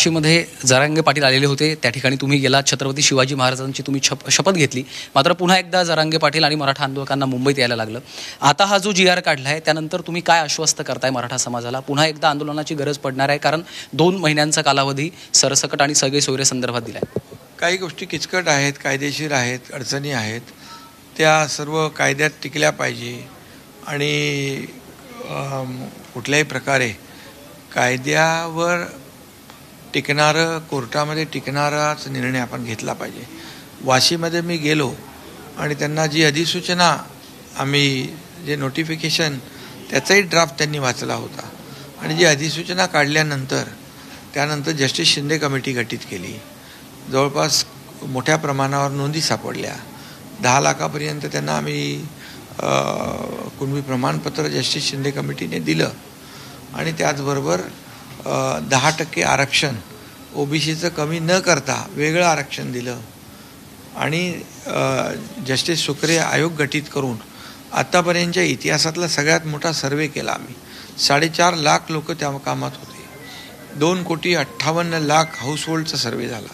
वाशीमध्ये जरांगे पाटील आलेले होते, त्या ठिकाणी तुम्ही गेलात, छत्रपती शिवाजी महाराजांची तुम्ही शपथ घेतली. मात्र पुन्हा एकदा जरांगे पाटील आणि मराठा आंदोलकांना मुंबईत यायला लागलं. आता हा जो जी आर काढला आहे त्यानंतर तुम्ही काय आश्वस्त करताय मराठा समाजाला? पुन्हा एकदा आंदोलनाची गरज पडणार आहे, कारण 2 महिन्यांचा कालावधी सरसकट आणि सगळे सोयरे संदर्भात दिला आहे. काही गोष्टी किचकट आहेत, कायदेशीर आहेत, अडचणी आहेत, त्या सर्व कायद्यात टिकल्या पाहिजे आणि कुठल्याही प्रकारे कायद्यावर टिकणारं, कोर्टामध्ये टिकणाराच निर्णय आपण घेतला पाहिजे. वाशीमध्ये मी गेलो आणि त्यांना जी अधिसूचना आम्ही जे नोटिफिकेशन त्याचाही ड्राफ्ट त्यांनी वाचला होता आणि जी अधिसूचना काढल्यानंतर त्यानंतर जस्टिस शिंदे कमिटी गठीत केली. जवळपास मोठ्या प्रमाणावर नोंदी सापडल्या. 10 लाखापर्यंत त्यांना आम्ही कुणबी प्रमाणपत्र जस्टिस शिंदे कमिटीने दिलं आणि त्याचबरोबर 10% आरक्षण ओबीसीचं कमी न करता वेगळं आरक्षण दिलं आणि जस्टिस सुक्रे आयोग गठीत करून आत्तापर्यंतच्या इतिहासातला सगळ्यात मोठा सर्वे केला आम्ही. 4.5 लाख लोक त्या कामात होते. 2,58,00,000 हाऊसहोल्डचा सर्वे झाला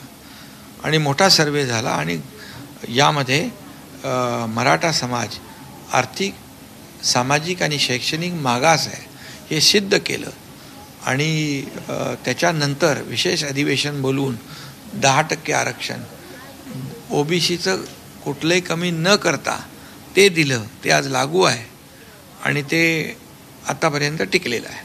आणि मोठा सर्वे झाला आणि यामध्ये मराठा समाज आर्थिक, सामाजिक आणि शैक्षणिक मागास आहे हे सिद्ध केलं आणि त्याच्यानंतर विशेष अधिवेशन बोलवून 10% आरक्षण ओबीसीचं कुठलंही कमी न करता ते दिलं. ते आज लागू आहे आणि ते आतापर्यंत टिकलेलं आहे.